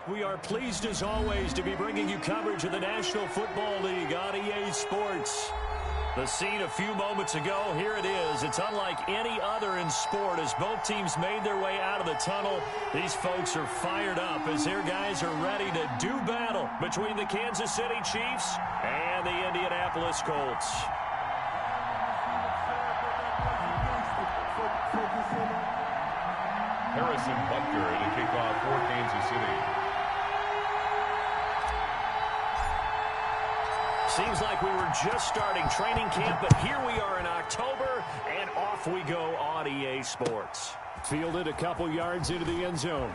We are pleased as always to be bringing you coverage of the National Football League on EA Sports. The scene a few moments ago, here it is. It's unlike any other in sport as both teams made their way out of the tunnel. These folks are fired up as their guys are ready to do battle between the Kansas City Chiefs and the Indianapolis Colts. Harrison Butker to kick off for Kansas City. Seems like we were just starting training camp, but here we are in October, and off we go on EA Sports. Fielded a couple yards into the end zone.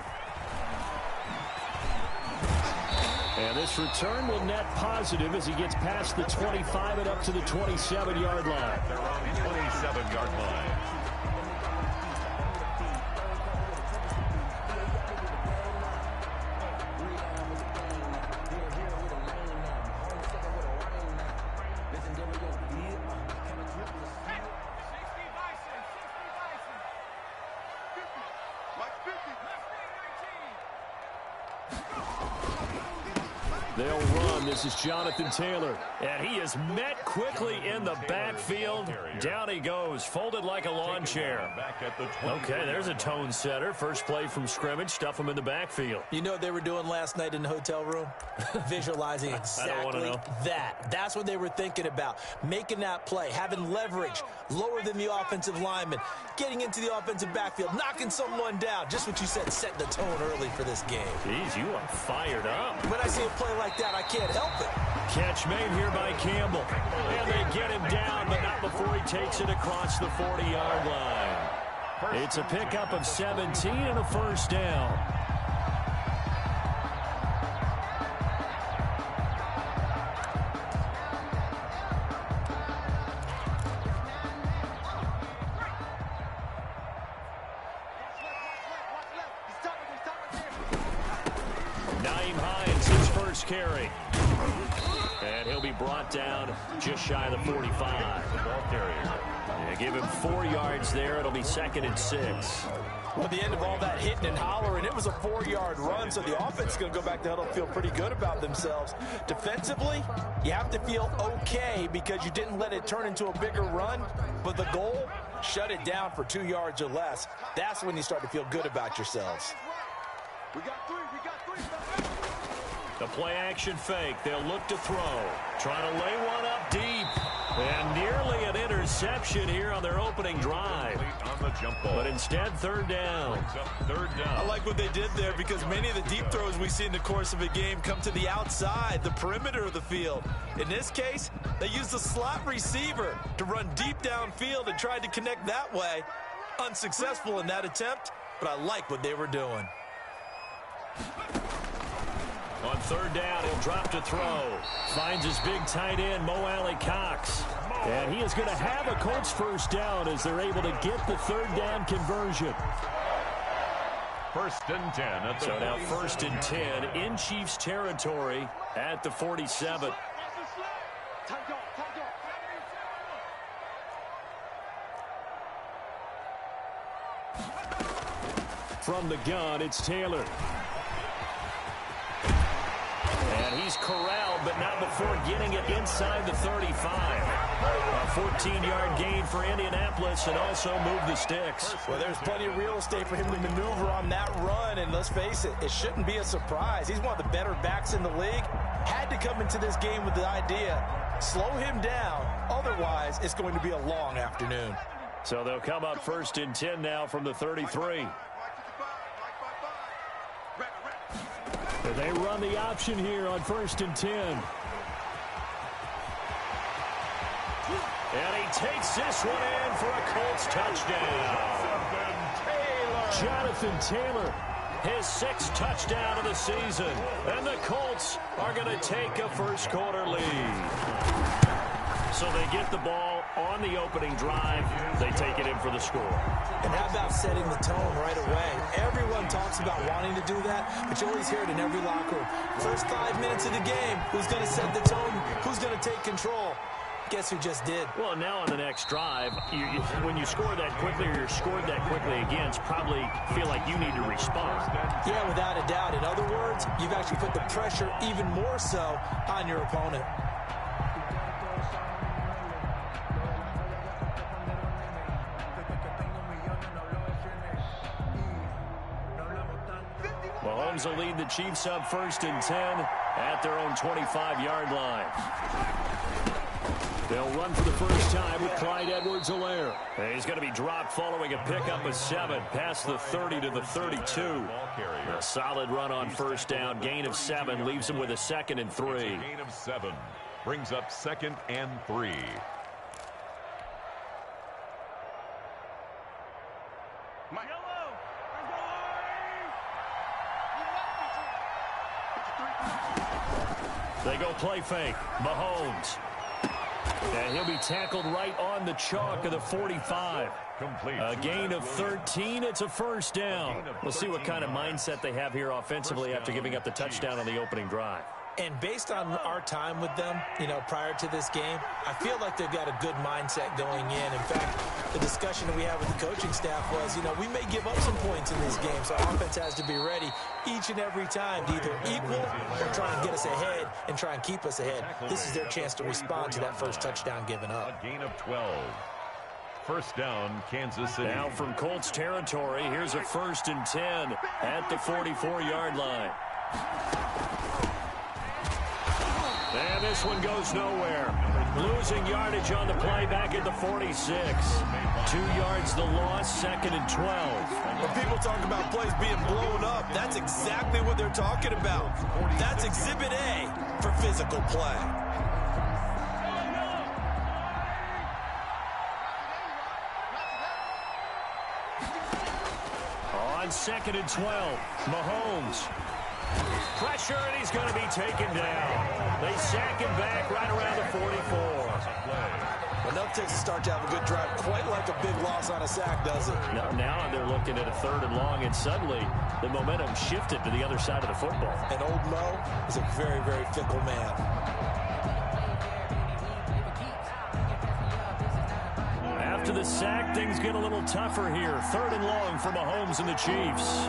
And this return will net positive as he gets past the 25 and up to the 27-yard line. They're on the 27-yard line. They'll run. This is Jonathan Taylor. And he is met quickly in the backfield. Down he goes, folded like a lawn chair. Okay, there's a tone setter. First play from scrimmage. Stuff him in the backfield. You know what they were doing last night in the hotel room? Visualizing exactly that. That's what they were thinking about. Making that play, having leverage, lower than the offensive lineman, getting into the offensive backfield, knocking someone down. Just what you said, set the tone early for this game. Jeez, you are fired up. When I see a play like that, I can't help it. Catch made here by Campbell. And they get him down, but not before he takes it across the 40-yard line. It's a pickup of 17 and a first down. Carry. And he'll be brought down just shy of the 45. Ball carrier. Yeah, give him 4 yards there. It'll be 2nd and 6. Well, at the end of all that hitting and hollering, it was a 4-yard run, so the offense is going to go back to huddle and feel pretty good about themselves. Defensively, you have to feel okay because you didn't let it turn into a bigger run, but the goal, shut it down for 2 yards or less. That's when you start to feel good about yourselves. We got three. The play-action fake. They'll look to throw. Trying to lay one up deep. And nearly an interception here on their opening drive. On the jump ball. But instead, third down. I like what they did there because many of the deep throws we see in the course of a game come to the outside, the perimeter of the field. In this case, they used the slot receiver to run deep downfield and tried to connect that way. Unsuccessful in that attempt, but I like what they were doing. On third down, he'll drop to throw. Finds his big tight end, Mo Alley-Cox. And he is going to have a Colts first down as they're able to get the third down conversion. 1st and 10. So now 1st and 10 in Chiefs territory at the 47. From the gun, it's Taylor. And he's corralled, but not before getting it inside the 35. A 14-yard gain for Indianapolis and also move the sticks. Well, there's plenty of real estate for him to maneuver on that run, and let's face it, it shouldn't be a surprise. He's one of the better backs in the league. Had to come into this game with the idea, slow him down, otherwise it's going to be a long afternoon. So they'll come up 1st and 10 now from the 33. They run the option here on 1st and 10. And he takes this one in for a Colts touchdown. Jonathan Taylor, his 6th touchdown of the season. And the Colts are going to take a first quarter lead. So they get the ball on the opening drive. They take it in for the score. And how about setting the tone right away? Everyone talks about wanting to do that, but you always hear it in every locker room. First 5 minutes of the game, who's going to set the tone? Who's going to take control? Guess who just did? Well, now on the next drive, when you score that quickly or you're scored that quickly again, probably feel like you need to respond. Yeah, without a doubt. In other words, you've actually put the pressure even more so on your opponent. Mahomes will lead the Chiefs up 1st and 10 at their own 25-yard line. They'll run for the first time with Clyde Edwards-Helaire. He's going to be dropped following a pickup of 7 past the 30 to the 32. A solid run on first down. Gain of 7 leaves him with a 2nd and 3. Gain of 7 brings up 2nd and 3. They go play fake. Mahomes. And he'll be tackled right on the chalk of the 45. A gain of 13. It's a first down. We'll see what kind of mindset they have here offensively after giving up the touchdown on the opening drive. And based on our time with them, prior to this game, I feel like they've got a good mindset going in. In fact, the discussion that we had with the coaching staff was, we may give up some points in this game, so our offense has to be ready each and every time to either equal or try and get us ahead and try and keep us ahead. This is their chance to respond to that first touchdown given up. A gain of 12. First down, Kansas City. Now from Colts territory, here's a 1st and 10 at the 44-yard line. And this one goes nowhere. Losing yardage on the play back at the 46. 2 yards the loss, 2nd and 12. When people talk about plays being blown up, that's exactly what they're talking about. That's Exhibit A for physical play. On 2nd and 12, Mahomes. Pressure, and he's going to be taken down. They sack him back right around the 44. Enough takes to start to have a good drive, quite like a big loss on a sack, does it? Now they're looking at a 3rd and long, and suddenly the momentum shifted to the other side of the football. And old Mo is a very, very fickle man. After the sack, things get a little tougher here. 3rd and long for Mahomes and the Chiefs.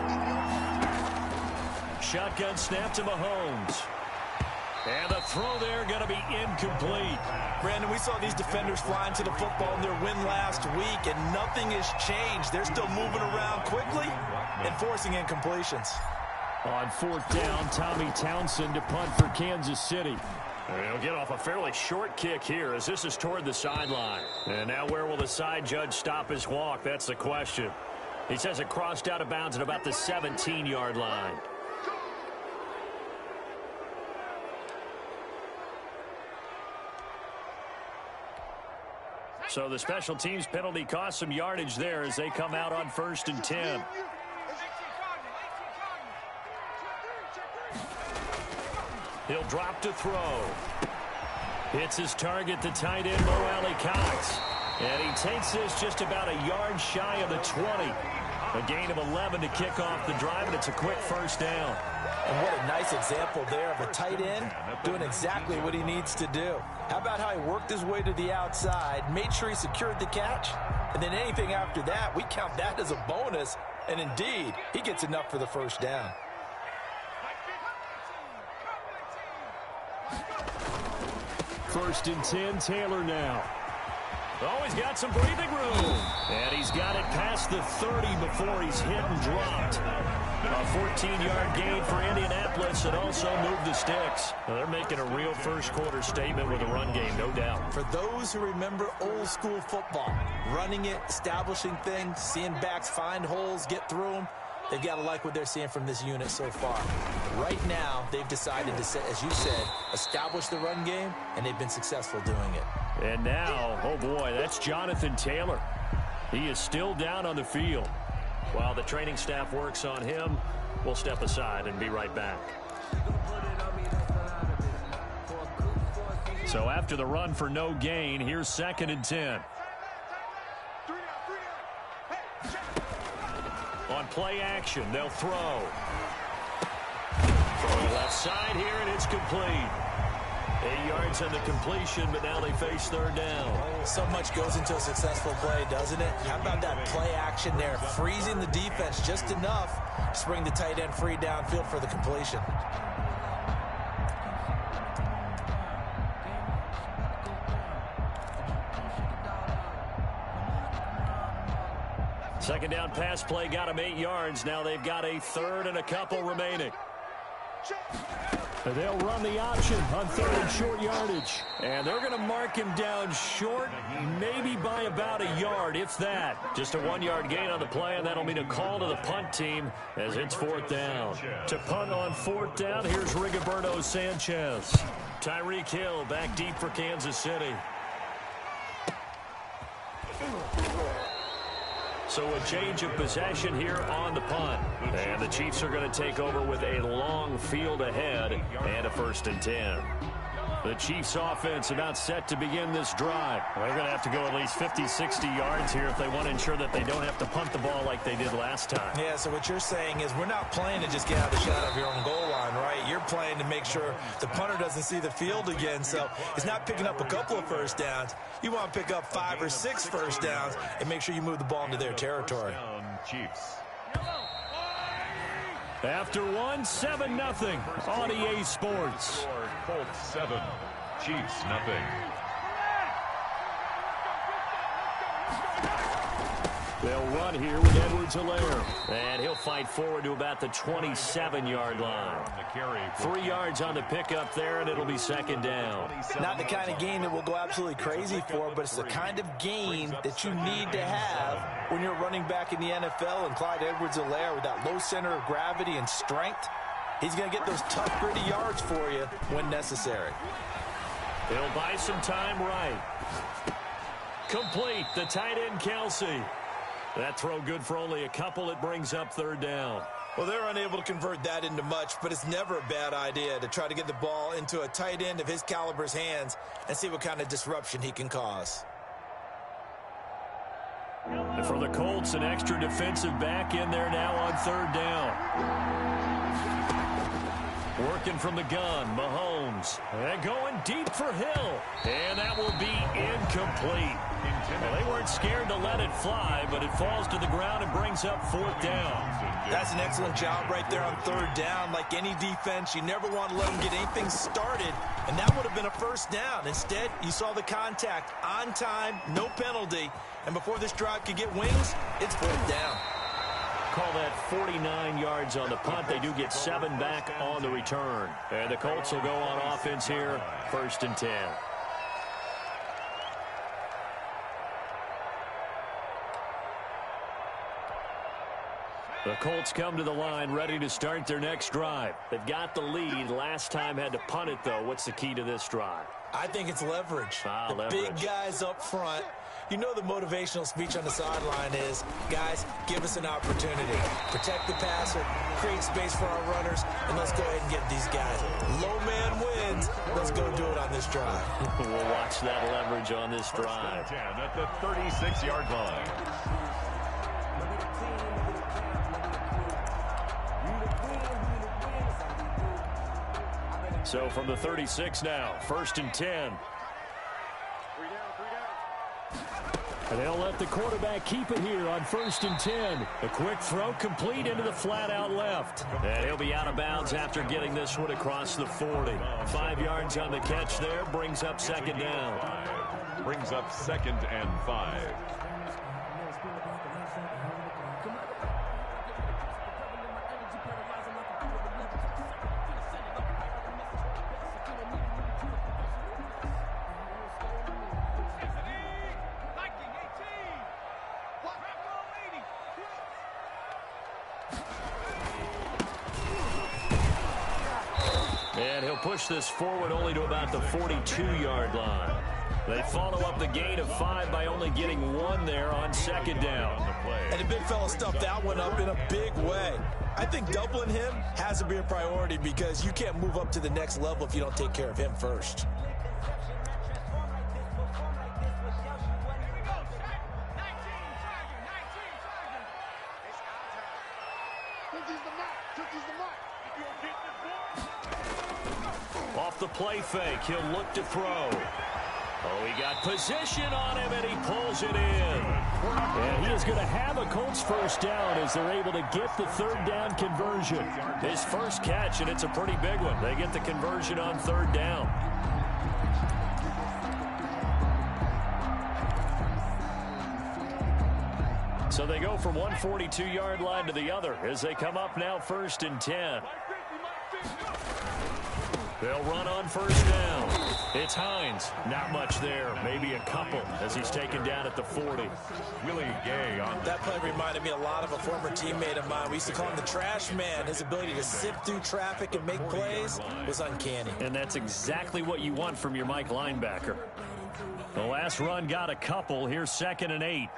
Shotgun snap to Mahomes. And the throw there going to be incomplete. Brandon, we saw these defenders flying to the football in their win last week, and nothing has changed. They're still moving around quickly and forcing incompletions. On 4th down, Tommy Townsend to punt for Kansas City. He'll get off a fairly short kick here as this is toward the sideline. And now where will the side judge stop his walk? That's the question. He says it crossed out of bounds at about the 17-yard line. So the special teams penalty cost some yardage there as they come out on 1st and 10. He'll drop to throw. Hits his target, the tight end, Mo Alley Cox. And he takes this just about a yard shy of the 20. A gain of 11 to kick off the drive, and it's a quick first down. And what a nice example there of a tight end doing exactly what he needs to do. How about how he worked his way to the outside, made sure he secured the catch, and then anything after that, we count that as a bonus. And indeed, he gets enough for the first down. First and 10, Taylor now. Oh, he's got some breathing room. And he's got it past the 30 before he's hit and dropped. A 14-yard gain for Indianapolis and also moved the sticks. Well, they're making a real first-quarter statement with a run game, no doubt. For those who remember old-school football, running it, establishing things, seeing backs find holes, get through them, they've got to like what they're seeing from this unit so far. Right now, they've decided to, as you said, establish the run game, and they've been successful doing it. And now, oh boy, that's Jonathan Taylor. He is still down on the field. While the training staff works on him, we'll step aside and be right back. So after the run for no gain, here's 2nd and 10. On play action, they'll throw. From the left side here, and it's complete. 8 yards on the completion, but now they face third down. So much goes into a successful play, doesn't it? How about that play action there, freezing the defense just enough to bring the tight end free downfield for the completion. Second down pass play got them 8 yards. Now they've got a third and a couple remaining. They'll run the option on third and short yardage. And they're going to mark him down short, maybe by about a yard, if that. Just a 1-yard gain on the play, and that'll mean a call to the punt team as it's fourth down. To punt on fourth down, here's Rigoberto Sanchez. Tyreek Hill back deep for Kansas City. So a change of possession here on the punt. And the Chiefs are going to take over with a long field ahead and a 1st and 10. The Chiefs offense about set to begin this drive. They're going to have to go at least 50, 60 yards here if they want to ensure that they don't have to punt the ball like they did last time. Yeah, so what you're saying is we're not playing to just get out of the shot of your own goal line, right? You're playing to make sure the punter doesn't see the field again. So it's not picking up a couple of first downs. You want to pick up 5 or 6 first downs and make sure you move the ball into their territory. Chiefs. After 7-0 on EA Sports. Colts 7, Chiefs nothing. They'll run here with Edwards-Helaire. And he'll fight forward to about the 27-yard line. 3 yards on the pickup there, and it'll be second down. Not the kind of gain that we'll go absolutely crazy for, but it's the kind of gain that you need to have when you're running back in the NFL. And Clyde Edwards-Helaire, with that low center of gravity and strength, he's going to get those tough, gritty yards for you when necessary. He'll buy some time right. Complete, the tight end Kelsey. That throw good for only a couple. It brings up third down. Well, they're unable to convert that into much, but it's never a bad idea to try to get the ball into a tight end of his caliber's hands and see what kind of disruption he can cause. And for the Colts, an extra defensive back in there now on third down. Working from the gun, Mahomes. And going deep for Hill. And that will be incomplete. Well, they weren't scared to let it fly, but it falls to the ground and brings up fourth down. That's an excellent job right there on third down. Like any defense, you never want to let them get anything started, and that would have been a first down. Instead, you saw the contact on time, no penalty, and before this drive could get wings, it's fourth down. Call that 49 yards on the punt. They do get 7 back on the return. And the Colts will go on offense here, 1st and 10. The Colts come to the line ready to start their next drive. They've got the lead. Last time had to punt it, though. What's the key to this drive? I think it's leverage. Leverage. Big guys up front. You know the motivational speech on the sideline is, guys, give us an opportunity. Protect the passer, create space for our runners, and let's go ahead and get these guys. Low man wins. Let's go do it on this drive. We'll watch that leverage on this drive. 10 at the 36-yard line. So from the 36 now, 1st and 10. And they'll let the quarterback keep it here on 1st and 10. A quick throw complete into the flat out left. And he'll be out of bounds after getting this one across the 40. 5 yards on the catch there, brings up second down. Brings up 2nd and 5. And he'll push this forward only to about the 42-yard line. They follow up the gain of 5 by only getting 1 there on second down. And the big fella stuffed that one up in a big way. I think doubling him has to be a priority because you can't move up to the next level if you don't take care of him first. Off the play fake, he'll look to throw. Oh, he got position on him, and he pulls it in. And he is going to have a Colts first down as they're able to get the third down conversion. His first catch, and it's a pretty big one. They get the conversion on third down. So they go from one 42-yard line to the other as they come up now 1st and 10. They'll run on first down. It's Hines. Not much there. Maybe a couple as he's taken down at the 40. Willie Gay on that play reminded me a lot of a former teammate of mine. We used to call him the trash man. His ability to sift through traffic and make plays was uncanny. And that's exactly what you want from your Mike linebacker. The last run got a couple. Here's 2nd and 8.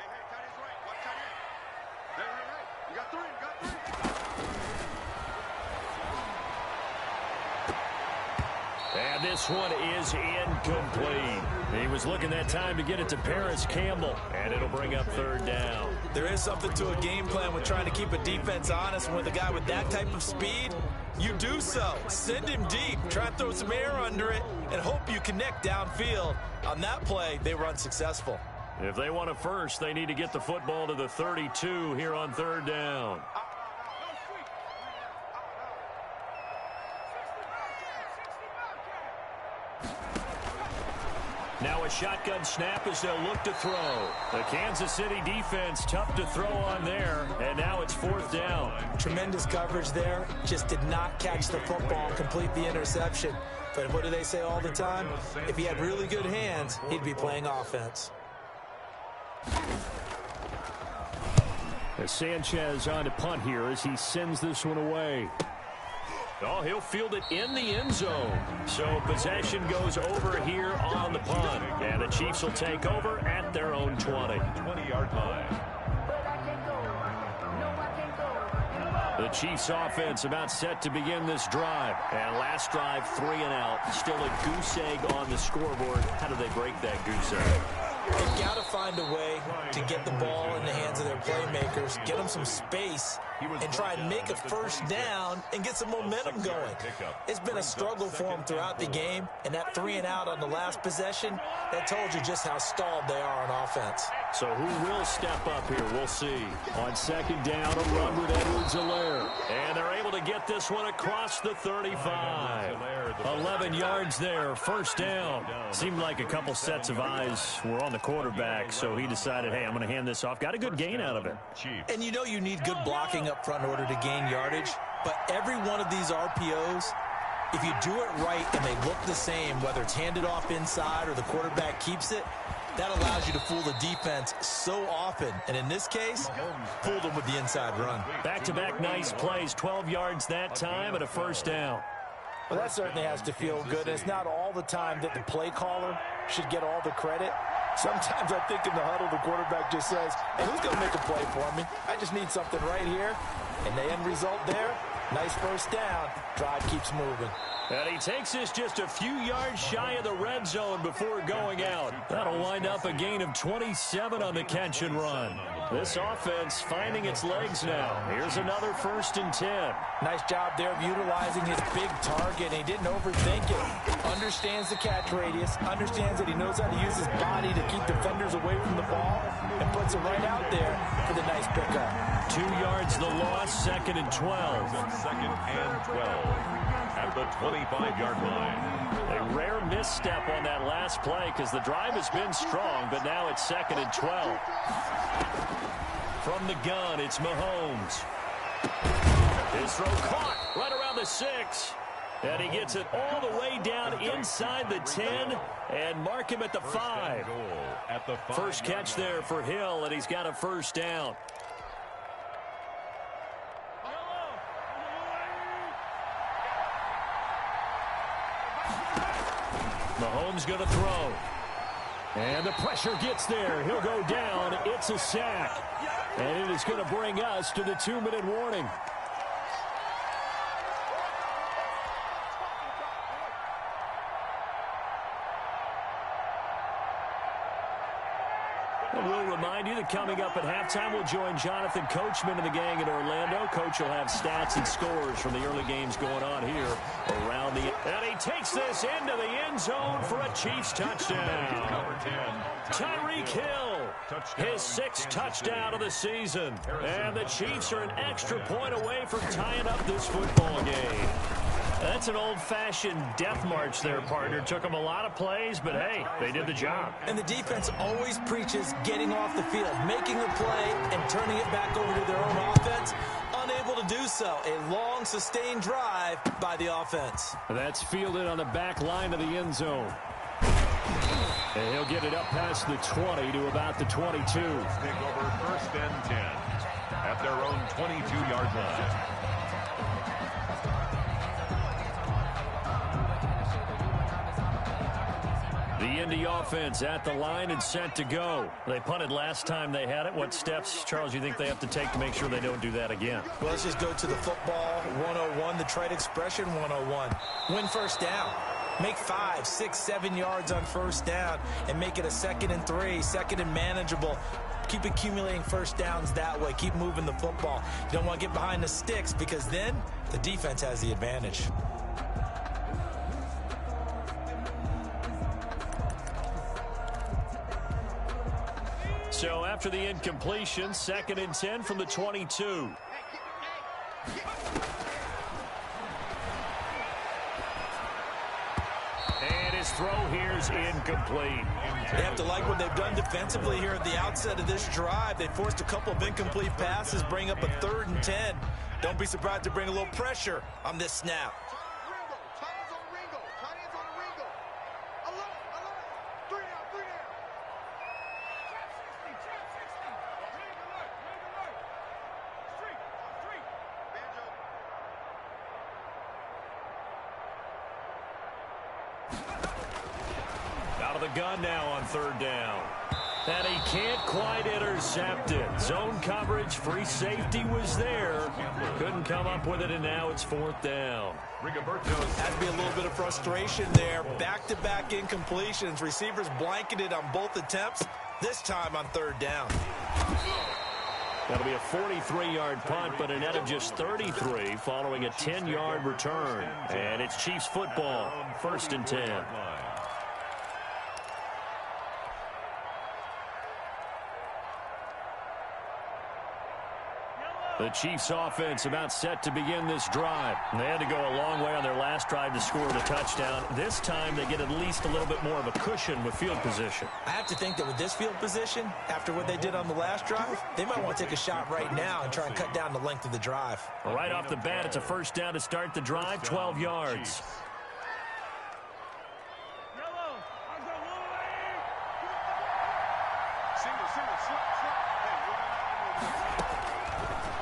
And this one is incomplete. He was looking that time to get it to Paris Campbell, and it'll bring up third down. There is something to a game plan with trying to keep a defense honest. And with a guy with that type of speed, you do so. Send him deep. Try and throw some air under it and hope you connect downfield. On that play, they were unsuccessful. If they want a first, they need to get the football to the 32 here on third down. Now a shotgun snap as they'll look to throw. The Kansas City defense tough to throw on there, and now it's 4th down. Tremendous coverage there. Just did not catch the football and complete the interception. But what do they say all the time? If he had really good hands, he'd be playing offense. As Sanchez on to punt here as he sends this one away. Oh, he'll field it in the end zone. So possession goes over here on the punt. And the Chiefs will take over at their own 20. 20-yard line. The Chiefs offense about set to begin this drive. And last drive, 3 and out. Still a goose egg on the scoreboard. How do they break that goose egg? They've got to find a way to get the ball in the hands of their playmakers, get them some space, and try and make a first down and get some momentum going. It's been a struggle for them throughout the game, and that 3 and out on the last possession, that told you just how stalled they are on offense. So who will step up here? We'll see. On 2nd down, a run with Edwards-Helaire. And they're able to get this one across the 35. 11 yards there, first down. Seemed like a couple sets of eyes were on the quarterback, so he decided, hey, I'm going to hand this off. Got a good gain out of it. And you know you need good blocking up front in order to gain yardage, but every one of these RPOs, if you do it right and they look the same, whether it's handed off inside or the quarterback keeps it, that allows you to fool the defense so often. And in this case, fooled them with the inside run. Back-to-back nice plays, 12 yards that time and a first down. Well, that certainly has to feel good. It's not all the time that the play caller should get all the credit. Sometimes I think in the huddle, the quarterback just says, hey, who's going to make a play for me? I just need something right here. And the end result there, nice first down. Drive keeps moving. And he takes this just a few yards shy of the red zone before going out. That'll wind up a gain of 27 on the catch and run. This offense finding its legs now. Here's another 1st and 10. Nice job there of utilizing his big target. He didn't overthink it. Understands the catch radius. Understands that he knows how to use his body to keep defenders away from the ball. And puts it right out there for the nice pickup. 2 yards the loss, 2nd and 12. 2nd and 12. At the 25-yard line. A rare misstep on that last play because the drive has been strong, but now it's 2nd and 12. From the gun, it's Mahomes. His throw caught right around the 6. And he gets it all the way down inside the 10 and mark him at the 5. First catch there for Hill, and he's got a first down. Mahomes going to throw. And the pressure gets there. He'll go down. It's a sack. And it is going to bring us to the 2-minute warning. And we'll remind you that coming up at halftime, we'll join Jonathan Coachman and the gang in Orlando. Coach will have stats and scores from the early games going on here around the... And he takes this into the end zone for a Chiefs touchdown. Number 10. Tyreek Hill, his 6th touchdown of the season. And the Chiefs are an extra point away from tying up this football game. That's an old-fashioned death march there, partner. Took them a lot of plays, but hey, they did the job. And the defense always preaches getting off the field, making a play, and turning it back over to their own offense. Unable to do so. A long, sustained drive by the offense. That's fielded on the back line of the end zone. And he'll get it up past the 20 to about the 22. Take over 1st and 10 at their own 22-yard line. The Indy offense at the line and set to go. They punted last time they had it. What steps, Charles, you think they have to take to make sure they don't do that again? Well, let's just go to the football 101, the trade expression 101. Win first down. Make 5, 6, 7 yards on first down and make it a 2nd and 3, 2nd and manageable. Keep accumulating first downs that way. Keep moving the football. You don't want to get behind the sticks because then the defense has the advantage. So after the incompletion, 2nd and 10 from the 22. And his throw here is incomplete. They have to like what they've done defensively here at the outset of this drive. They forced a couple of incomplete passes, bring up a 3rd and 10. Don't be surprised to bring a little pressure on this snap. Out of the gun now on 3rd down. And he can't quite intercept it. Zone coverage, free safety was there. Couldn't come up with it, and now it's 4th down. Had to be a little bit of frustration there. Back-to-back incompletions. Receivers blanketed on both attempts, this time on 3rd down. That'll be a 43-yard punt, but a net of just 33 following a 10-yard return. And it's Chiefs football, 1st and 10. The Chiefs offense about set to begin this drive. They had to go a long way on their last drive to score the touchdown. This time they get at least a little bit more of a cushion with field position. I have to think that with this field position, after what they did on the last drive, they might want to take a shot right now and try and cut down the length of the drive. Right off the bat, it's a 1st down to start the drive, 12 yards.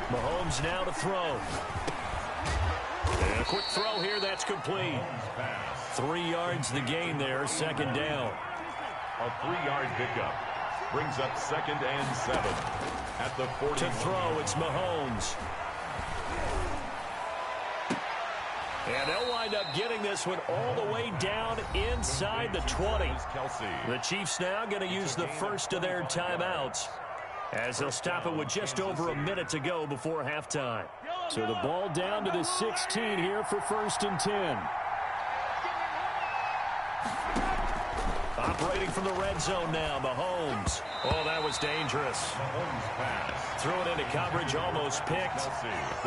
Mahomes now to throw. And a quick throw here, that's complete. 3 yards the gain there, 2nd down. A 3-yard pickup brings up 2nd and 7 at the 40. To throw, it's Mahomes. And they'll wind up getting this one all the way down inside the 20. The Chiefs now going to use the first of their timeouts, as they'll stop it with just over a minute to go before halftime. So the ball down to the 16 here for 1st and 10. Operating from the red zone now, Mahomes. Oh, that was dangerous. Mahomes pass. Threw it into coverage, almost picked.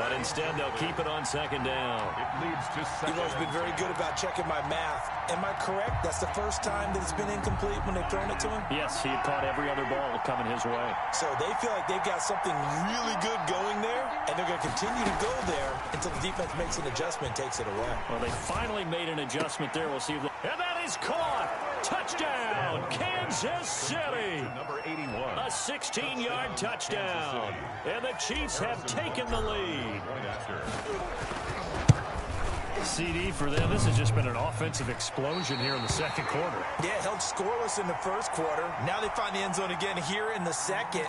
But instead, they'll keep it on 2nd down. It leads to 2nd. You've always been very good about checking my math. Am I correct? That's the first time that it's been incomplete when they've thrown it to him? Yes, he had caught every other ball coming his way. So they feel like they've got something really good going there, and they're going to continue to go there until the defense makes an adjustment, takes it away. Well, they finally made an adjustment there. We'll see if and that is caught. Touchdown, Kansas City. Number 81. A 16-yard touchdown. And the Chiefs have taken the lead. CD for them. This has just been an offensive explosion here in the 2nd quarter. Yeah, held scoreless in the 1st quarter. Now they find the end zone again here in the 2nd.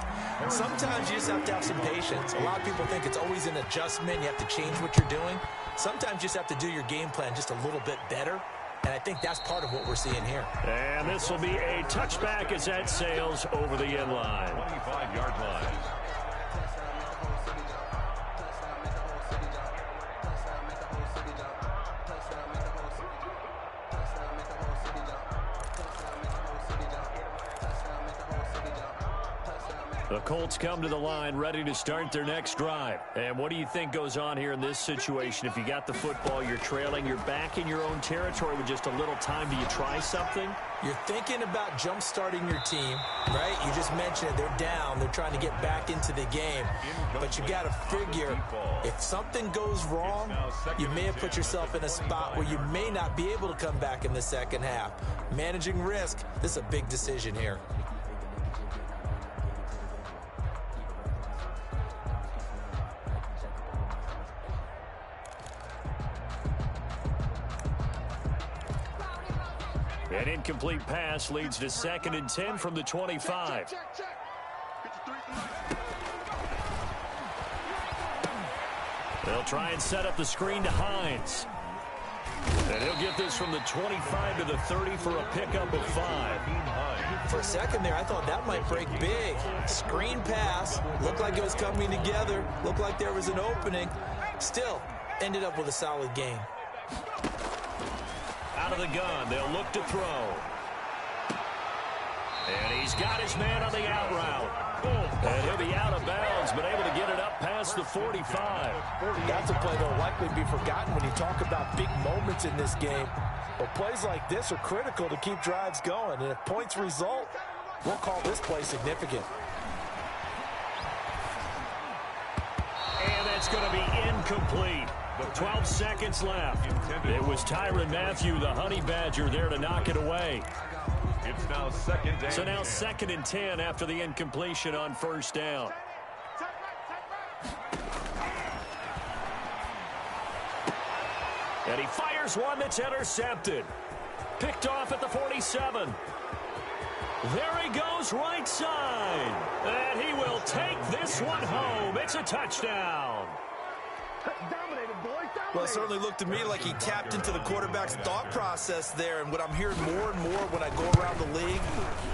Sometimes you just have to have some patience. A lot of people think it's always an adjustment. You have to change what you're doing. Sometimes you just have to do your game plan just a little bit better. And I think that's part of what we're seeing here. And this will be a touchback as that sails over the end line. 25-yard line. The Colts come to the line ready to start their next drive. And what do you think goes on here in this situation? If you got the football, you're trailing, you're back in your own territory with just a little time. Do you try something? You're thinking about jump-starting your team, right? You just mentioned it. They're down. They're trying to get back into the game. But you got to figure, if something goes wrong, you may have put yourself in a spot where you may not be able to come back in the second half. Managing risk, this is a big decision here. An incomplete pass leads to 2nd and 10 from the 25. They'll try and set up the screen to Hines. And he'll get this from the 25 to the 30 for a pickup of 5. For a second there, I thought that might break big. Screen pass. Looked like it was coming together. Looked like there was an opening. Still, ended up with a solid gain. Out of the gun, they'll look to throw. And he's got his man on the out route. And he'll be out of bounds, but able to get it up past the 45. That's a play that will likely be forgotten when you talk about big moments in this game. But plays like this are critical to keep drives going. And if points result, we'll call this play significant. And that's going to be incomplete. 12 seconds left. It was Tyrann Mathieu, the Honey Badger, there to knock it away. It's now 2nd and 10. So now 2nd and 10 after the incompletion on 1st down. And he fires one that's intercepted. Picked off at the 47. There he goes right side. And he will take this one home. It's a touchdown. Well, it certainly looked to me like he tapped into the quarterback's thought process there. And what I'm hearing more and more when I go around the league,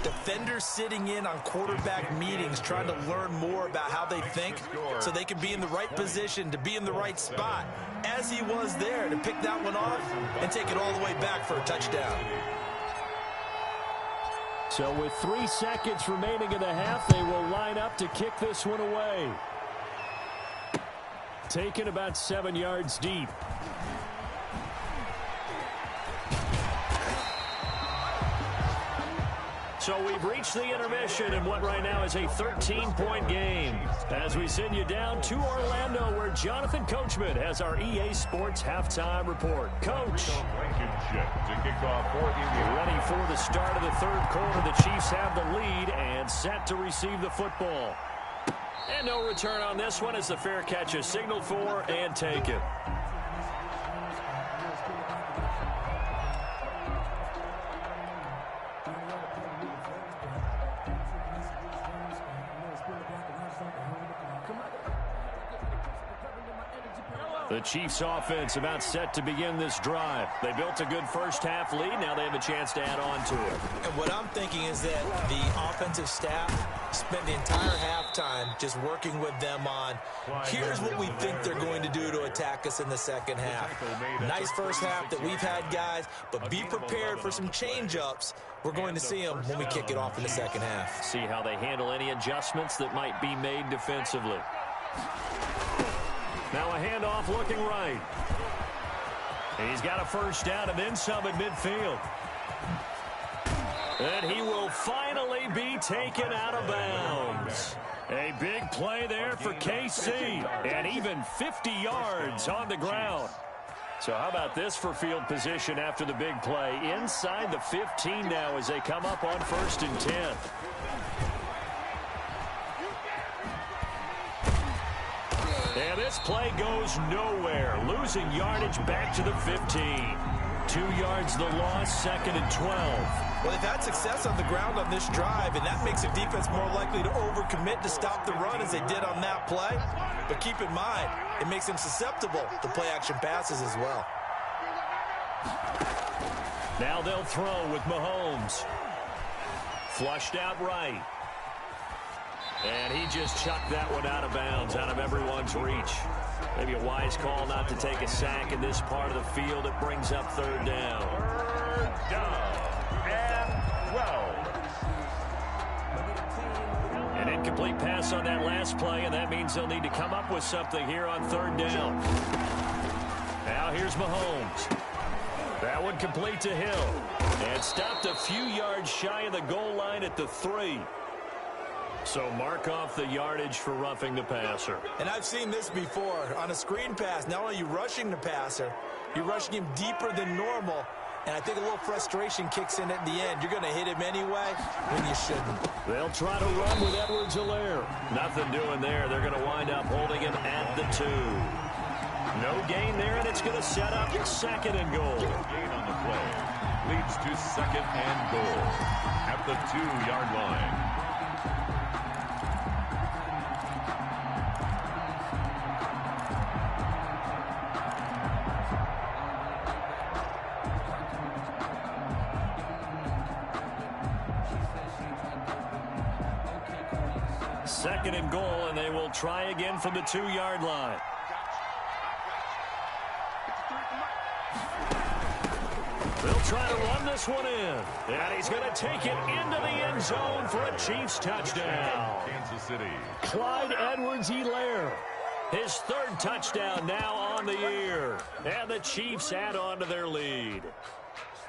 defenders sitting in on quarterback meetings trying to learn more about how they think so they can be in the right position to be in the right spot, as he was there to pick that one off and take it all the way back for a touchdown. So with 3 seconds remaining in the half, they will line up to kick this one away. Taken about 7 yards deep. So we've reached the intermission in what right now is a 13-point game. As we send you down to Orlando, where Jonathan Coachman has our EA Sports halftime report. Coach. To kick off for the ready for the start of the 3rd quarter. The Chiefs have the lead and set to receive the football. And no return on this one as the fair catch is signaled for and taken. The Chiefs offense about set to begin this drive. They built a good first half lead. Now they have a chance to add on to it. And what I'm thinking is that the offensive staff spent the entire halftime just working with them on, here's what we think they're going to do to attack us in the second half. Nice first half that we've had, guys, but be prepared for some change-ups. We're going to see them when we kick it off in the second half. See how they handle any adjustments that might be made defensively. Now a handoff looking right. He's got a first down and then some at midfield. And he will finally be taken out of bounds. A big play there for KC. And even 50 yards on the ground. So how about this for field position after the big play? Inside the 15 now as they come up on 1st and 10. And this play goes nowhere. Losing yardage back to the 15. 2 yards the loss, 2nd and 12. Well, they've had success on the ground on this drive, and that makes a defense more likely to overcommit to stop the run as they did on that play. But keep in mind, it makes them susceptible to play-action passes as well. Now they'll throw with Mahomes. Flushed out right. And he just chucked that one out of bounds, out of everyone's reach. Maybe a wise call not to take a sack in this part of the field. It brings up third down. Third down and 12. An incomplete pass on that last play, and that means they'll need to come up with something here on third down. Now here's Mahomes. That one complete to Hill. And stopped a few yards shy of the goal line at the 3. So mark off the yardage for roughing the passer. And I've seen this before. On a screen pass, not only are you rushing the passer, you're rushing him deeper than normal. And I think a little frustration kicks in at the end. You're going to hit him anyway when you shouldn't. They'll try to run with Edwards-Helaire. Nothing doing there. They're going to wind up holding him at the 2. No gain there, and it's going to set up second and goal. Gain on the play leads to second and goal at the 2-yard line. Second and goal, and they will try again from the 2-yard line. They'll try to run this one in. And he's going to take it into the end zone for a Chiefs touchdown. Kansas City. Clyde Edwards-Helaire. His 3rd touchdown now on the year. And the Chiefs add on to their lead.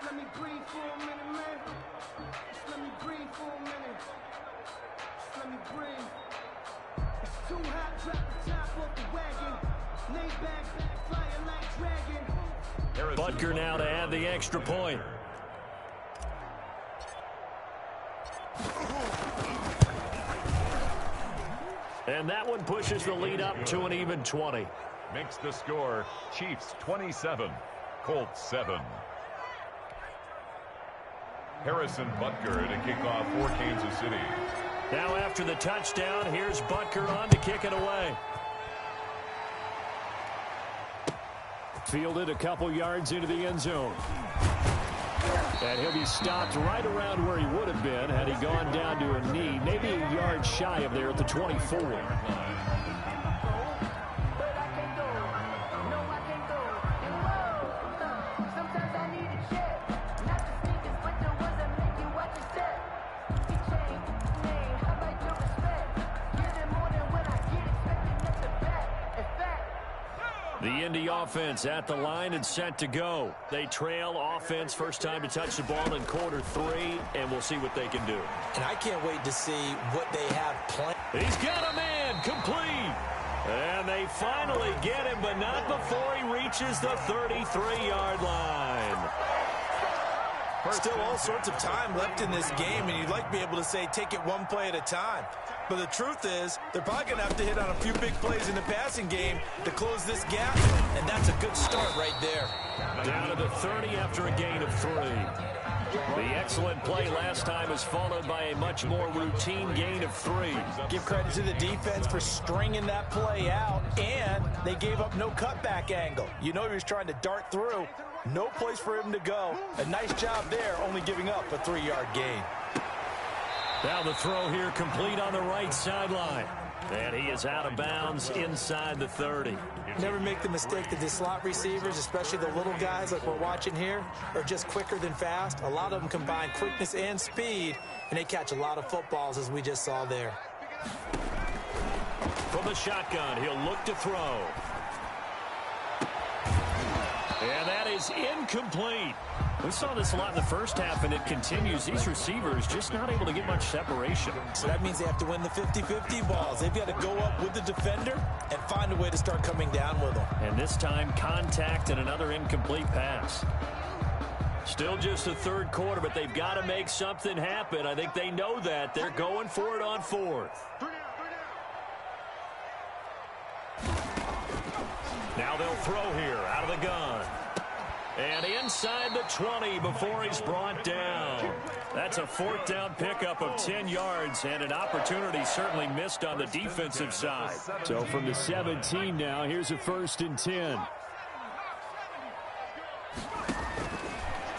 Let me breathe for a minute, man. Let me breathe for a minute. Let me breathe. It's too hot, drop the top off the wagon. Lay back, flying like dragon. Butker now to add the extra point. And that one pushes the lead up to an even 20. Makes the score Chiefs 27, Colts 7. Harrison Butker to kick off for Kansas City. Now after the touchdown, here's Butker on to kick it away. Fielded a couple yards into the end zone. And he'll be stopped right around where he would have been had he gone down to a knee, maybe a yard shy of there at the 24. The Indy offense at the line and set to go. They trail offense, first time to touch the ball in quarter 3, and we'll see what they can do. And I can't wait to see what they have planned. He's got a man complete. And they finally get him, but not before he reaches the 33-yard line. Still all sorts of time left in this game, and you'd like to be able to say take it one play at a time. But the truth is, they're probably going to have to hit on a few big plays in the passing game to close this gap, and that's a good start right there. Down to the 30 after a gain of 3. The excellent play last time is followed by a much more routine gain of 3. Give credit to the defense for stringing that play out, and they gave up no cutback angle. You know he was trying to dart through. No place for him to go. A nice job there, only giving up a 3-yard gain. Now the throw here complete on the right sideline. And he is out of bounds inside the 30. Never make the mistake that the slot receivers, especially the little guys like we're watching here, are just quicker than fast. A lot of them combine quickness and speed, and they catch a lot of footballs, as we just saw there. From the shotgun, he'll look to throw. And that is incomplete. We saw this a lot in the first half, and it continues. These receivers just not able to get much separation. So that means they have to win the 50-50 balls. They've got to go up with the defender and find a way to start coming down with them. And this time, contact and another incomplete pass. Still just the 3rd quarter, but they've got to make something happen. I think they know that. They're going for it on 4th. Now they'll throw here out of the gun. And inside the 20 before he's brought down. That's a 4th down pickup of 10 yards and an opportunity certainly missed on the defensive side. So from the 17 now, here's a 1st and 10.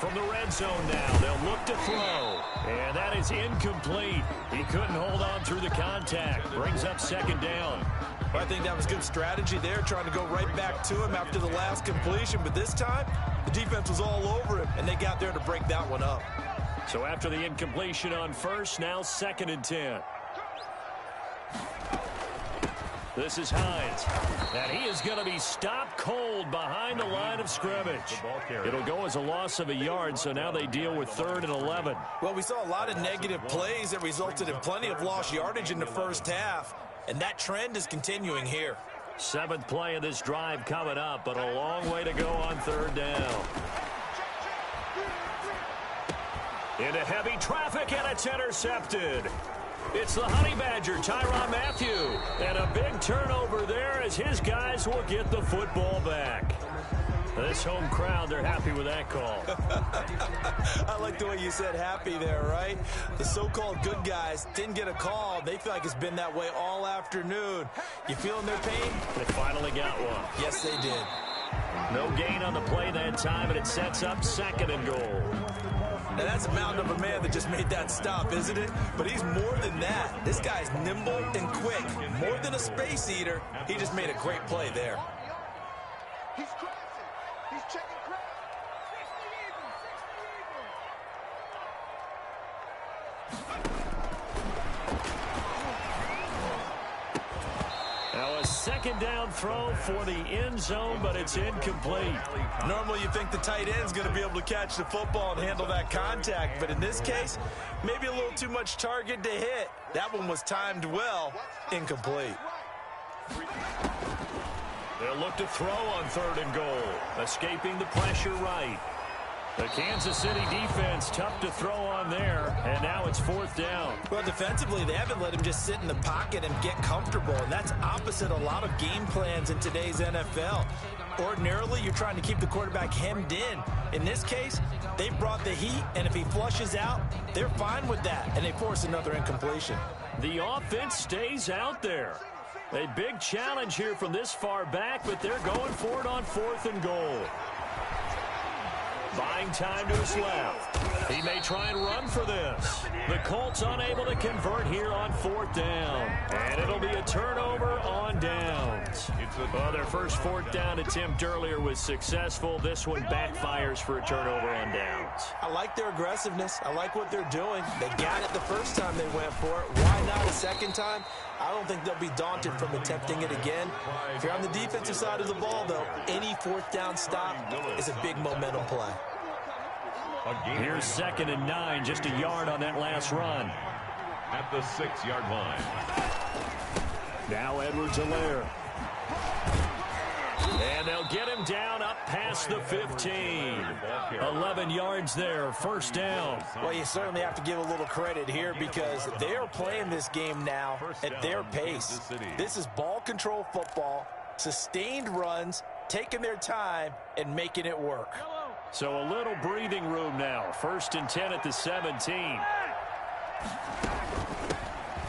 From the red zone now, they'll look to throw. And that is incomplete. He couldn't hold on through the contact. Brings up second down. I think that was good strategy there, trying to go right back to him after the last completion. But this time, the defense was all over him, and they got there to break that one up. So after the incompletion on first, now 2nd and 10. This is Hines. And he is going to be stopped cold behind the line of scrimmage. It'll go as a loss of a yard, so now they deal with 3rd and 11. Well, we saw a lot of negative plays that resulted in plenty of lost yardage in the first half, and that trend is continuing here. 7th play of this drive coming up, but a long way to go on 3rd down. Into heavy traffic, and it's intercepted. It's the Honey Badger, Tyrann Mathieu. And a big turnover there as his guys will get the football back. This home crowd, they're happy with that call. I like the way you said happy there, right? The so-called good guys didn't get a call. They feel like it's been that way all afternoon. You feeling their pain? They finally got one. Yes, they did. No gain on the play that time, and it sets up 2nd and goal. Now, that's a mountain of a man that just made that stop, isn't it? But he's more than that. This guy's nimble and quick. More than a space eater, he just made a great play there. He's crossing. He's checking crowd. 60 even. Now a 2nd down throw for the end zone, but it's incomplete. Normally you think the tight end's going to be able to catch the football and handle that contact, but in this case, maybe a little too much target to hit. That one was timed well, incomplete. They'll look to throw on 3rd and goal, escaping the pressure right. The Kansas City defense tough to throw on there, and now it's 4th down. Well, defensively, they haven't let him just sit in the pocket and get comfortable, and that's opposite a lot of game plans in today's NFL. Ordinarily, you're trying to keep the quarterback hemmed in. In this case, they brought the heat, and if he flushes out, they're fine with that, and they force another incompletion. The offense stays out there. A big challenge here from this far back, but they're going for it on 4th and goal. Buying time to his left. He may try and run for this. The Colts unable to convert here on 4th down. And it'll be a turnover on downs. Well, their first 4th down attempt earlier was successful. This one backfires for a turnover on downs. I like their aggressiveness. I like what they're doing. They got it the first time they went for it. Why not a second time? I don't think they'll be daunted from attempting it again. If you're on the defensive side of the ball, though, any 4th down stop is a big momentum play. Here's 2nd and 9, just a yard on that last run. At the 6-yard line. Now Edwards-Helaire. And they'll get him down up past the 15. 11 yards there, 1st down. Well, you certainly have to give a little credit here because they are playing this game now at their pace. This is ball control football, sustained runs, taking their time, and making it work. So a little breathing room now. 1st and 10 at the 17.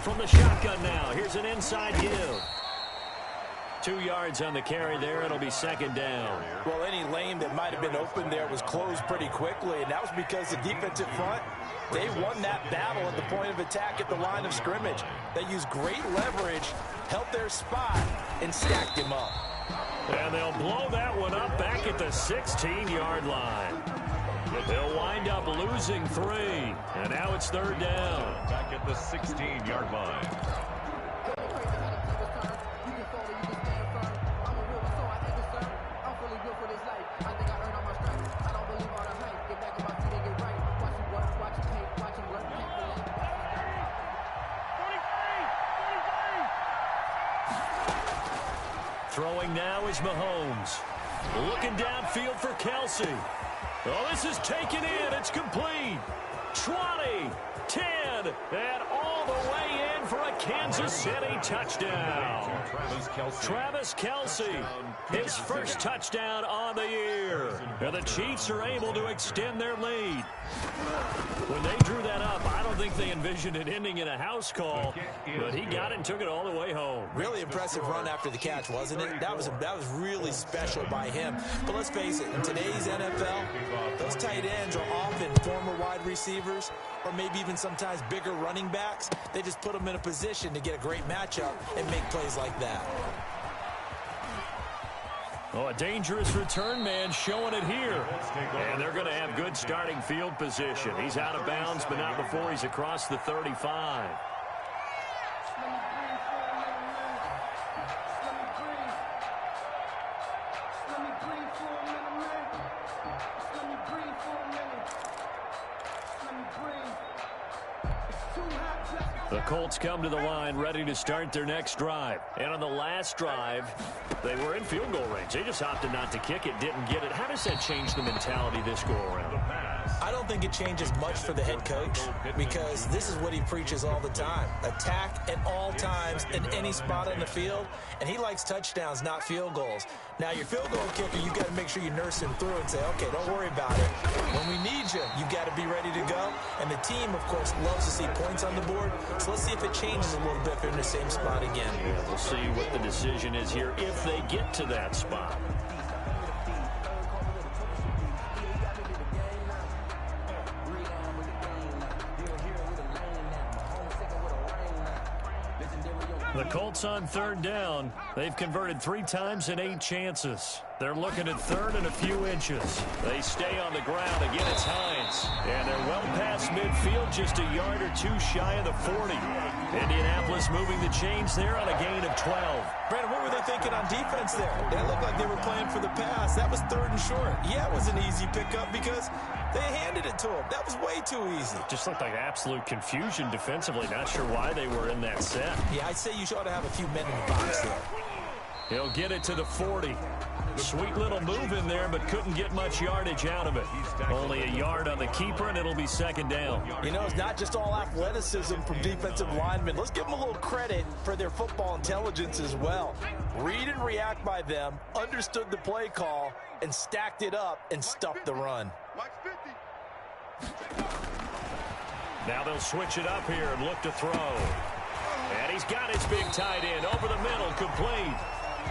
From the shotgun now, here's an inside give. 2 yards on the carry there. It'll be 2nd down. Well, any lane that might have been open there was closed pretty quickly, and that was because the defensive front, they won that battle at the point of attack at the line of scrimmage. They used great leverage, held their spot, and stacked him up. And they'll blow that one up back at the 16-yard line. They'll wind up losing 3. And now it's 3rd down. Back at the 16-yard line. Throwing now is Mahomes. Looking downfield for Kelsey. Oh, this is taken in. It's complete. 20, 10, and all the way in for a Kansas City touchdown. Travis Kelce, his first touchdown on the year. And the Chiefs are able to extend their lead. When they drew that up, I don't think think they envisioned it ending in a house call, but he got it and took it all the way home. Really impressive run after the catch, wasn't it? That was really special by him. But let's face it, in today's NFL, those tight ends are often former wide receivers or maybe even sometimes bigger running backs. They just put them in a position to get a great matchup and make plays like that. Oh, a dangerous return man showing it here. And they're going to have good starting field position. He's out of bounds, but not before he's across the 35. The Colts come to the line ready to start their next drive. And on the last drive, they were in field goal range. They just opted not to kick it, didn't get it. How does that change the mentality this go-around? I don't think it changes much for the head coach because this is what he preaches all the time. Attack at all times in any spot on the field, and he likes touchdowns, not field goals. Now, your field goal kicker, you've got to make sure you nurse him through and say, okay, don't worry about it. When we need you, you've got to be ready to go. And the team, of course, loves to see points on the board. So let's see if it changes a little bit if they're in the same spot again. Yeah, we'll see what the decision is here if they get to that spot. The Colts on third down. They've converted 3 times in 8 chances. They're looking at third and a few inches. They stay on the ground. Again, it's Hines. And they're well past midfield, just a yard or 2 shy of the 40. Indianapolis moving the chains there on a gain of 12. Brandon, what were they thinking on defense there? That looked like they were playing for the pass. That was third and short. Yeah, it was an easy pickup because they handed it to him. That was way too easy. Just looked like absolute confusion defensively. Not sure why they were in that set. Yeah, I'd say you ought to have a few men in the box there. He'll get it to the 40. Sweet little move in there, but couldn't get much yardage out of it. Only a yard on the keeper, and it'll be second down. You know, it's not just all athleticism from defensive linemen. Let's give them a little credit for their football intelligence as well. Read and react by them, understood the play call, and stacked it up and stuffed the run. Now they'll switch it up here and look to throw. And he's got his big tight end over the middle, complete.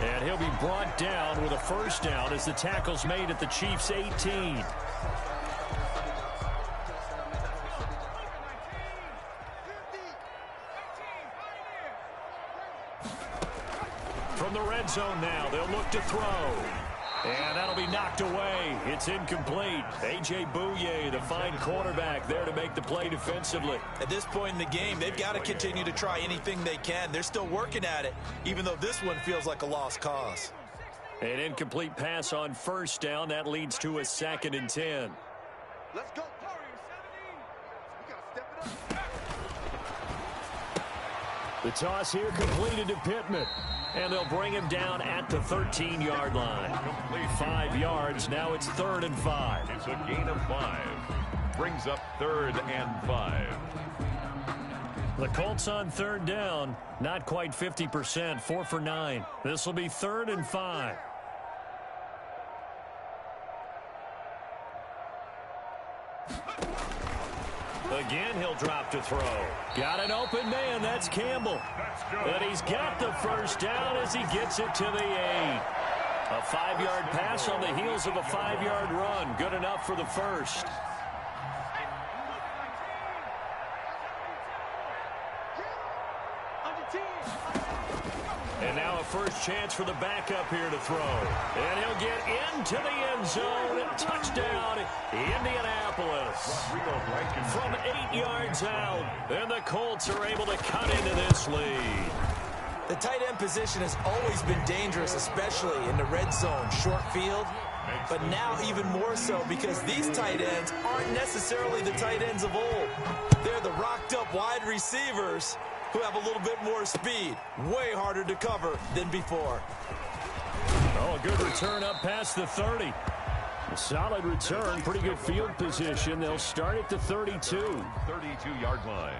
And he'll be brought down with a first down as the tackle's made at the Chiefs' 18. From the red zone now, they'll look to throw. And that'll be knocked away. It's incomplete. A.J. Bouye, the fine quarterback, there to make the play defensively. At this point in the game, they've got to continue to try anything they can. They're still working at it, even though this one feels like a lost cause. An incomplete pass on first down. That leads to a 2nd and 10. Let's go. We gotta step it up. The toss here completed to Pittman. And they'll bring him down at the 13-yard line. 5 yards. Now it's 3rd and 5. It's a gain of 5. Brings up 3rd and 5. The Colts on third down. Not quite 50%. 4 for 9. This will be 3rd and 5. Again, he'll drop to throw. Got an open man. That's Campbell. And he's got the first down as he gets it to the 8. A 5-yard pass on the heels of a 5-yard run. Good enough for the first. And now a first chance for the backup here to throw. And he'll get into the end zone. Touchdown, Indianapolis. From 8 yards out. And the Colts are able to cut into this lead. The tight end position has always been dangerous, especially in the red zone, short field. But now even more so because these tight ends aren't necessarily the tight ends of old. They're the rocked-up wide receivers who have a little bit more speed. Way harder to cover than before. Oh, a good return up past the 30. A solid return, pretty good field position. They'll start at the 32. 32-yard line.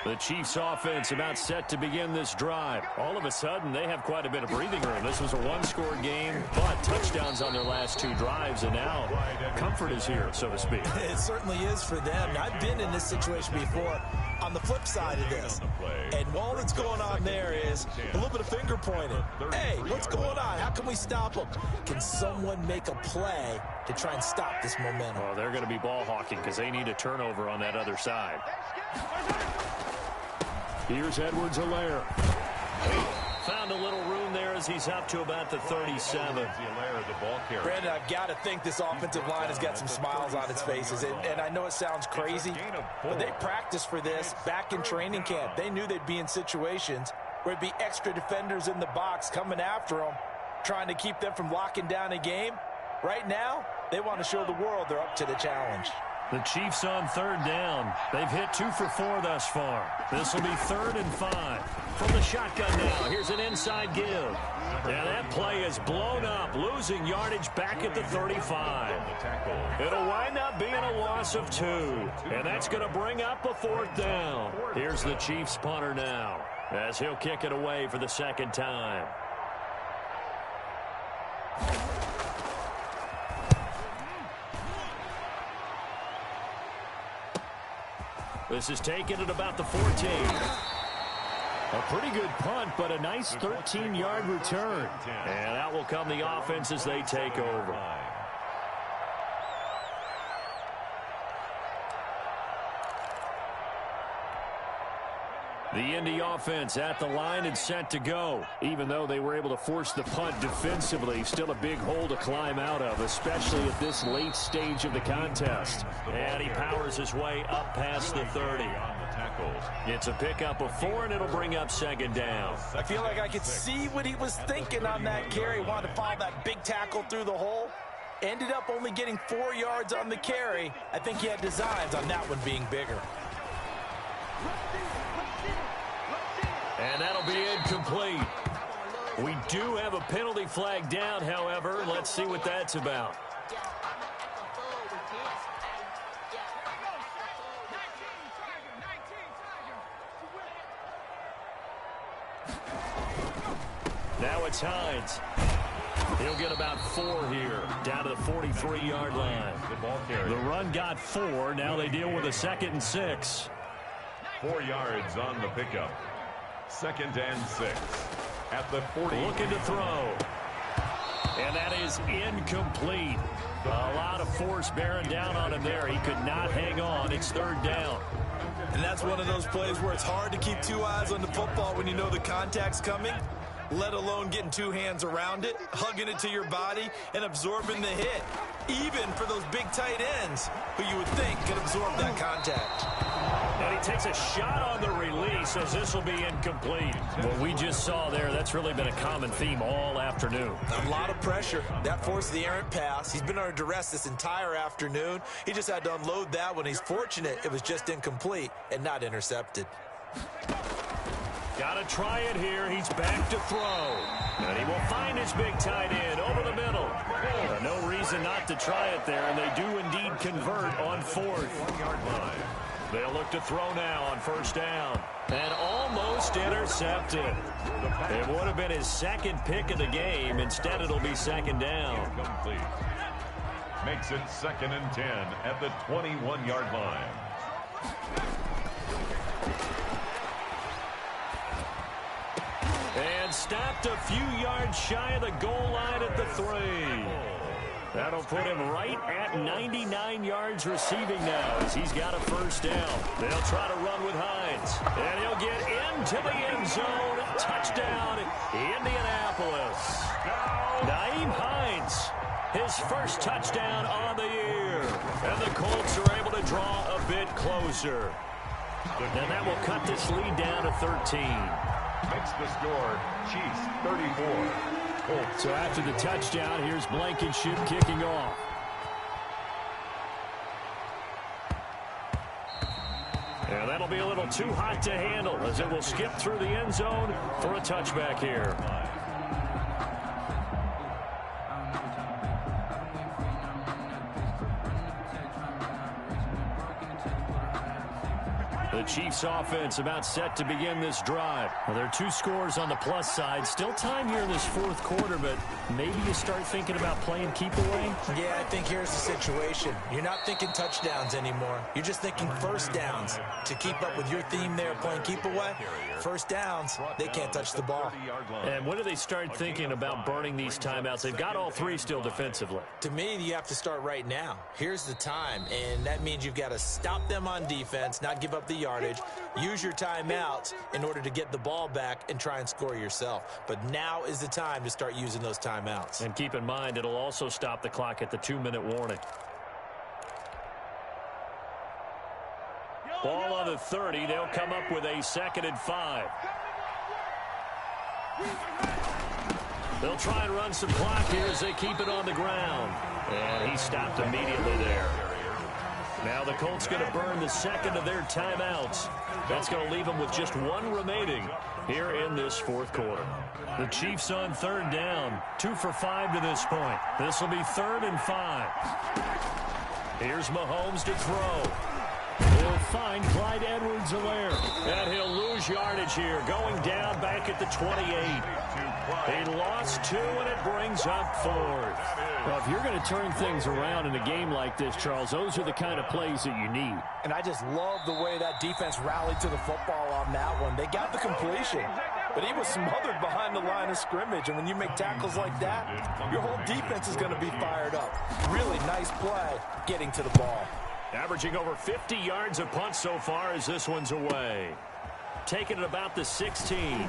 The Chiefs offense about set to begin this drive. All of a sudden, they have quite a bit of breathing room. This was a one-score game, but touchdowns on their last 2 drives, and now comfort is here, so to speak. It certainly is for them. I've been in this situation before on the flip side of this. And all that's going on there is a little bit of finger pointing. Hey, what's going on? How can we stop them? Can someone make a play to try and stop this momentum? Oh, they're going to be ball hawking because they need a turnover on that other side. Here's Edwards-Helaire. Found a little room there as he's up to about the 37. Brandon, I've got to think this offensive line has got some smiles on its faces. And I know it sounds crazy, but they practiced for this back in training camp. They knew they'd be in situations where there'd be extra defenders in the box coming after them, trying to keep them from locking down a game. Right now, they want to show the world they're up to the challenge. The Chiefs on 3rd down. They've hit 2 for 4 thus far. This will be 3rd and 5. From the shotgun now, here's an inside give. Yeah, that play is blown up, losing yardage back at the 35. It'll wind up being a loss of 2, and that's going to bring up a 4th down. Here's the Chiefs punter now, as he'll kick it away for the 2nd time. This is taken at about the 14. A pretty good punt, but a nice 13-yard return. And out will come the offense as they take over. The Indy offense at the line and set to go. Even though they were able to force the punt defensively, still a big hole to climb out of, especially at this late stage of the contest. And he powers his way up past the 30. It's a pickup of 4, and it'll bring up 2nd down. I feel like I could see what he was thinking on that carry. Wanted to follow that big tackle through the hole. Ended up only getting 4 yards on the carry. I think he had designs on that one being bigger. And that'll be incomplete. We do have a penalty flag down, however. Let's see what that's about. Now it's Hines. He'll get about 4 here, down to the 43-yard line. The run got 4. Now they deal with a 2nd and 6. 4 yards on the pickup. 2nd and 6 at the 40. Looking to throw. And that is incomplete. A lot of force bearing down on him there. He could not hang on. It's 3rd down. And that's one of those plays where it's hard to keep 2 eyes on the football when you know the contact's coming, let alone getting 2 hands around it, hugging it to your body, and absorbing the hit. Even for those big tight ends who you would think could absorb that contact. And he takes a shot on the release as this will be incomplete. What we just saw there, that's really been a common theme all afternoon. A lot of pressure. That forced the errant pass. He's been under duress this entire afternoon. He just had to unload that one. He's fortunate it was just incomplete and not intercepted. Got to try it here. He's back to throw. And he will find his big tight end over the middle. No reason not to try it there, and they do indeed convert on 4th. They'll look to throw now on 1st down. And almost intercepted. It would have been his 2nd pick of the game. Instead, it'll be 2nd down. Complete. Makes it 2nd and 10 at the 21-yard line. And stopped a few yards shy of the goal line at the 3. That'll put him right at 99 yards receiving now as he's got a 1st down. They'll try to run with Hines. And he'll get into the end zone. Touchdown, Indianapolis. Nyheim Hines, his 1st touchdown on the year. And the Colts are able to draw a bit closer. And that will cut this lead down to 13. Makes the score Chiefs 34. So after the touchdown, here's Blankenship kicking off. And that'll be a little too hot to handle as it will skip through the end zone for a touchback here. The Chiefs offense about set to begin this drive. Well, there are 2 scores on the plus side. Still time here in this fourth quarter, but maybe you start thinking about playing keep away? Yeah, I think here's the situation. You're not thinking touchdowns anymore. You're just thinking first downs. To keep up with your theme there playing keep away, first downs, they can't touch the ball. And when do they start thinking about burning these timeouts? They've got all 3 still defensively. To me, you have to start right now. Here's the time, and that means you've got to stop them on defense, not give up the yardage, use your timeouts in order to get the ball back and try and score yourself. But now is the time to start using those timeouts. And keep in mind, it'll also stop the clock at the 2-minute warning. Ball on the 30. They'll come up with a 2nd and 5. They'll try and run some clock here as they keep it on the ground. And he stopped immediately there. Now the Colts going to burn the 2nd of their timeouts. That's going to leave them with just 1 remaining here in this fourth quarter. The Chiefs on 3rd down. 2 for 5 to this point. This will be 3rd and 5. Here's Mahomes to throw. He'll find Clyde Edwards-Helaire. And he'll lose yardage here. Going down back at the 28. He lost 2, and it brings up 4th. Well, if you're going to turn things around in a game like this, Charles, those are the kind of plays that you need. And I just love the way that defense rallied to the football on that one. They got the completion, but he was smothered behind the line of scrimmage. And when you make tackles like that, your whole defense is going to be fired up. Really nice play getting to the ball. Averaging over 50 yards a punt so far as this one's away. Taking it about the 16.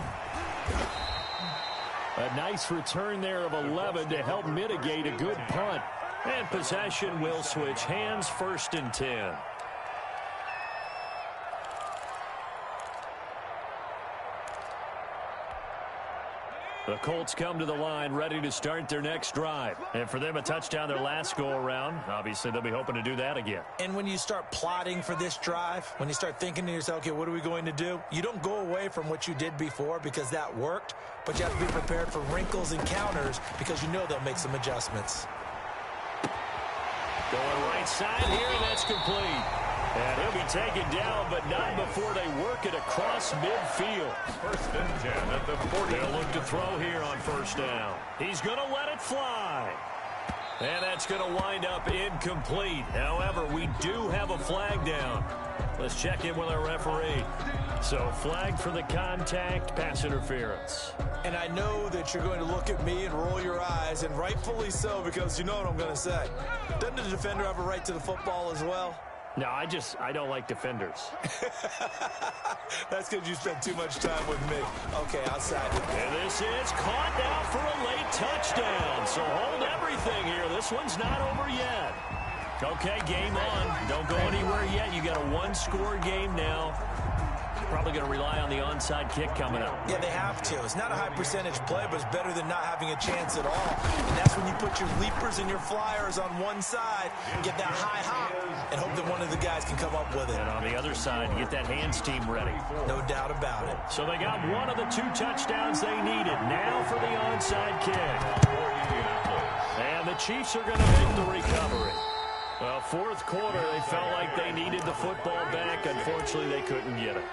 A nice return there of 11 to help mitigate a good punt. And possession will switch hands, 1st and 10. The Colts come to the line ready to start their next drive. And for them, a touchdown their last go-around. Obviously, they'll be hoping to do that again. And when you start plotting for this drive, when you start thinking to yourself, okay, what are we going to do? You don't go away from what you did before because that worked, but you have to be prepared for wrinkles and counters because you know they'll make some adjustments. Going right side here, and that's complete. And he'll be taken down, but not before they work it across midfield. 1st and 10 at the 40. They'll look to throw here on 1st down. He's going to let it fly. And that's going to wind up incomplete. However, we do have a flag down. Let's check in with our referee. So, flag for the contact, pass interference. And I know that you're going to look at me and roll your eyes, and rightfully so, because you know what I'm going to say. Doesn't the defender have a right to the football as well? No, I don't like defenders. That's because you spent too much time with me. Okay, outside. And this is caught now for a late touchdown. So hold everything here. This one's not over yet. Okay, game on. Don't go anywhere yet. You got a 1-score game now. Probably going to rely on the onside kick coming up. Yeah, they have to. It's not a high percentage play, but it's better than not having a chance at all. And that's when you put your leapers and your flyers on one side, get that high hop, and hope that one of the guys can come up with it. And on the other side, get that hands team ready. No doubt about it. So they got one of the 2 touchdowns they needed. Now for the onside kick. And the Chiefs are going to make the recovery. Well, 4th quarter, they felt like they needed the football back. Unfortunately, they couldn't get it.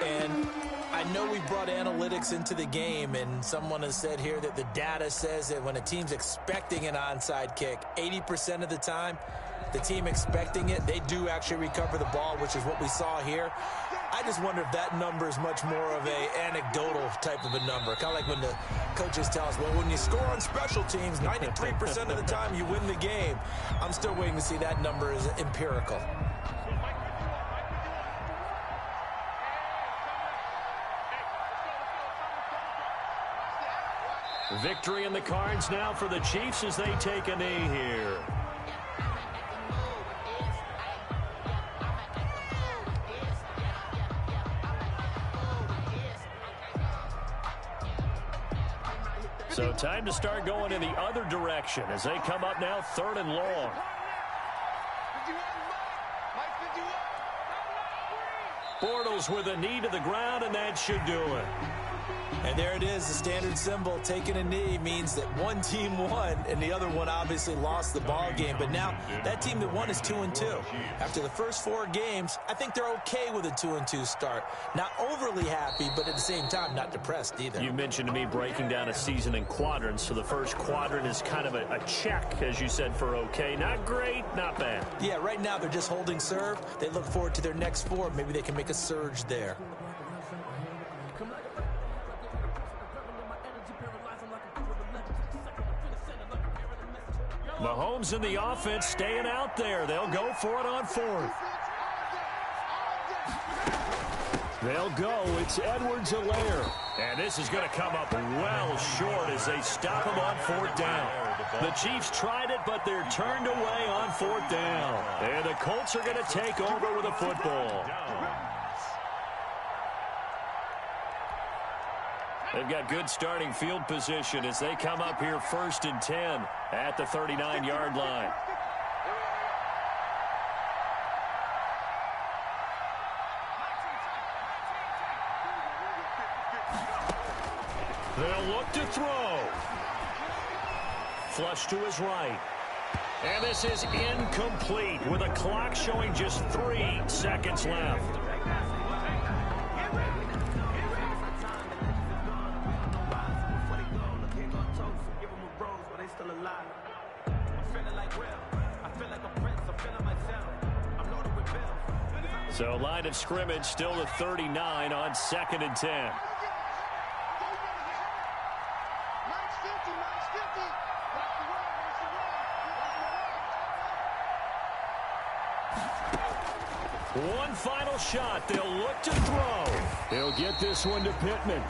And I know we brought analytics into the game, and someone has said here that the data says that when a team's expecting an onside kick, 80% of the time, the team expecting it, they do actually recover the ball, which is what we saw here. I just wonder if that number is much more of a anecdotal type of a number. Kind of like when the coaches tell us, well, when you score on special teams, 93% of the time you win the game. I'm still waiting to see that number is empirical. Victory in the cards now for the Chiefs as they take a knee here. So time to start going in the other direction as they come up now 3rd and long. Bortles with a knee to the ground, and that should do it. And there it is, the standard symbol. Taking a knee means that one team won, and the other one obviously lost the ball game. But now that team that won is 2-2. After the first 4 games, I think they're okay with a 2-2 start. Not overly happy, but at the same time, not depressed either. You mentioned to me breaking down a season in quadrants. So the first quadrant is kind of a check, as you said, for okay. Not great, not bad. Yeah, right now they're just holding serve. They look forward to their next 4. Maybe they can make a surge there. Mahomes and the offense staying out there. They'll go for it on 4th. They'll go. It's Edwards-Helaire. And this is going to come up well short as they stop him on 4th down. The Chiefs tried it, but they're turned away on 4th down. And the Colts are going to take over with a football. They've got good starting field position as they come up here 1st and 10 at the 39-yard line. They'll look to throw. Flush to his right. And this is incomplete with a clock showing just 3 seconds left. So line of scrimmage still at 39 on 2nd and 10. One final shot. They'll look to throw. They'll get this one to Pittman.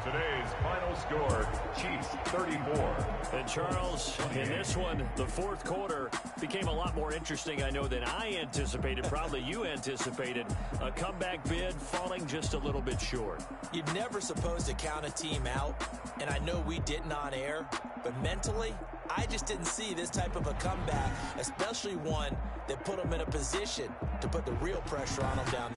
Today's final score, Chiefs 34. And Charles, in this one, the 4th quarter became a lot more interesting, I know, than I anticipated. Probably you anticipated. A comeback bid falling just a little bit short. You're never supposed to count a team out, and I know we didn't on air, but mentally, I just didn't see this type of a comeback, especially one that put them in a position to put the real pressure on them down.